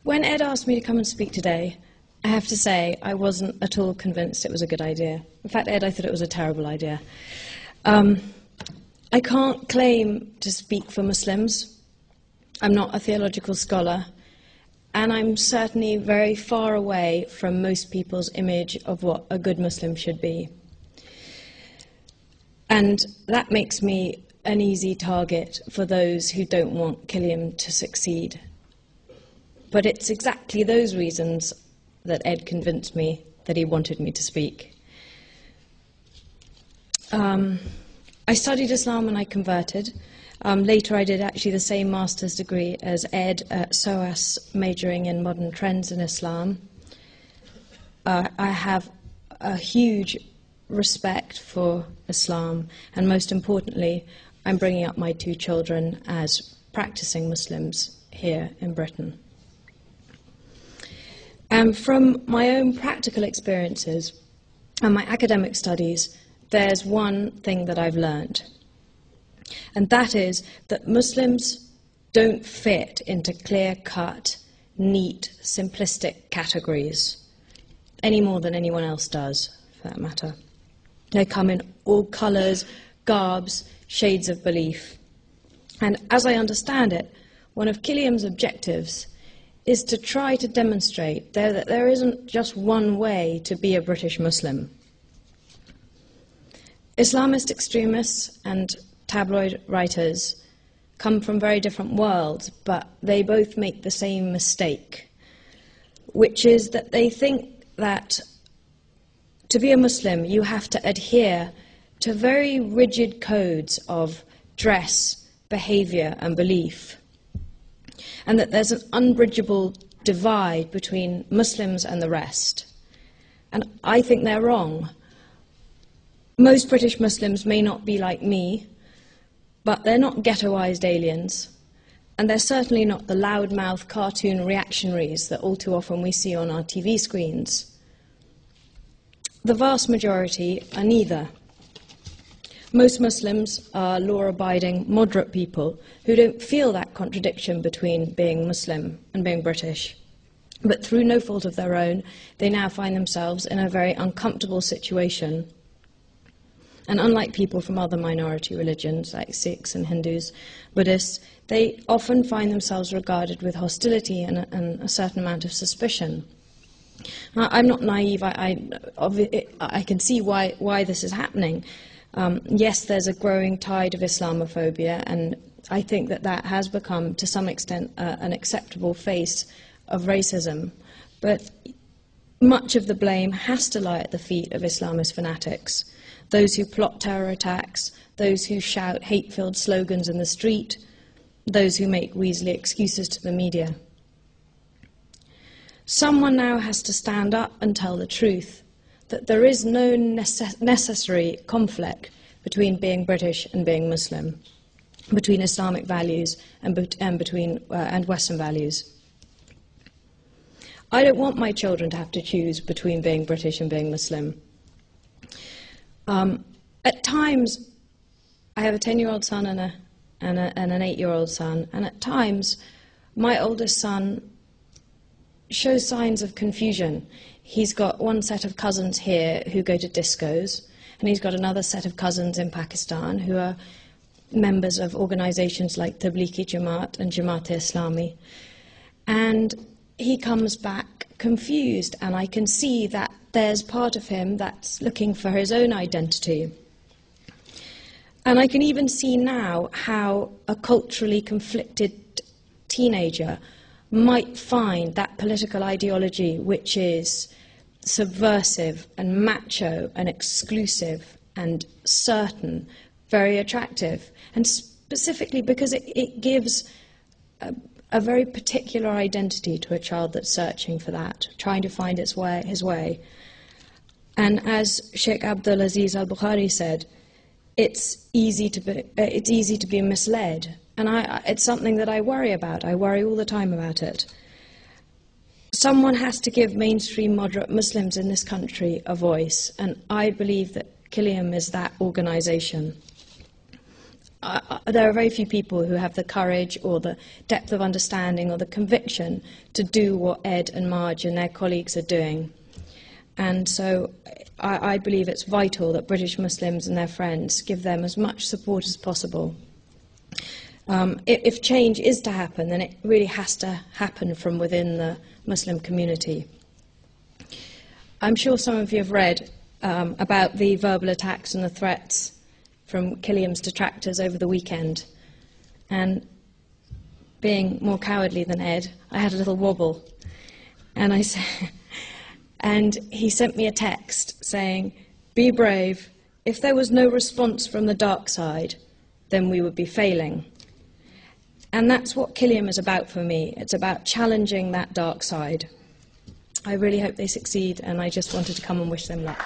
When Ed asked me to come and speak today, I have to say I wasn't at all convinced it was a good idea. In fact, Ed, I thought it was a terrible idea. I can't claim to speak for Muslims. I'm not a theological scholar, and I'm certainly very far away from most people's image of what a good Muslim should be. And that makes me an easy target for those who don't want Killiam to succeed. But it's exactly those reasons that Ed convinced me that he wanted me to speak. I studied Islam when I converted. Later I did actually the same master's degree as Ed at SOAS, majoring in modern trends in Islam. I have a huge respect for Islam, and most importantly, I'm bringing up my 2 children as practicing Muslims here in Britain. And from my own practical experiences and my academic studies, there's one thing that I've learned, and that is that Muslims don't fit into clear-cut, neat, simplistic categories any more than anyone else does, for that matter. They come in all colours, garbs, shades of belief. And as I understand it, one of Killiam's objectives is to try to demonstrate that there isn't just one way to be a British Muslim. Islamist extremists and tabloid writers come from very different worlds, but they both make the same mistake, which is that they think that to be a Muslim, you have to adhere to very rigid codes of dress, behavior, and belief, and that there's an unbridgeable divide between Muslims and the rest. And I think they're wrong. Most British Muslims may not be like me, but they're not ghettoized aliens, and they're certainly not the loudmouth cartoon reactionaries that all too often we see on our TV screens. The vast majority are neither. Most Muslims are law-abiding, moderate people who don't feel that contradiction between being Muslim and being British. But through no fault of their own, they now find themselves in a very uncomfortable situation. And unlike people from other minority religions, like Sikhs and Hindus, Buddhists, they often find themselves regarded with hostility and a certain amount of suspicion. I'm not naive. I can see why this is happening. Yes, there's a growing tide of Islamophobia, and I think that has become, to some extent, an acceptable face of racism. But much of the blame has to lie at the feet of Islamist fanatics, those who plot terror attacks, those who shout hate-filled slogans in the street, those who make weaselly excuses to the media. Someone now has to stand up and tell the truth, that there is no necessary conflict between being British and being Muslim, between Islamic values and Western values. I don't want my children to have to choose between being British and being Muslim. At times, I have a 10-year-old son and an 8-year-old son, and at times, my oldest son shows signs of confusion. He's got one set of cousins here who go to discos, and he's got another set of cousins in Pakistan who are members of organizations like Tablighi Jamaat and Jamaat-e-Islami. And he comes back confused, and I can see that there's part of him that's looking for his own identity. And I can even see now how a culturally conflicted teenager might find that political ideology which is subversive and macho and exclusive and certain very attractive, and specifically because it gives a very particular identity to a child that's searching for that, trying to find his way. And as Sheikh Abdul Aziz al-Bukhari said, it's easy to be misled. And it's something that I worry about. I worry all the time about it. Someone has to give mainstream moderate Muslims in this country a voice, and I believe that Killiam is that organisation. there are very few people who have the courage or the depth of understanding or the conviction to do what Ed and Marge and their colleagues are doing. And so I believe it's vital that British Muslims and their friends give them as much support as possible. If change is to happen, then it really has to happen from within the Muslim community. I'm sure some of you have read about the verbal attacks and the threats from Killiam's detractors over the weekend. And being more cowardly than Ed, I had a little wobble. And and he sent me a text saying, "Be brave. If there was no response from the dark side, then we would be failing." And that's what Killiam is about for me. It's about challenging that dark side. I really hope they succeed, and I just wanted to come and wish them luck.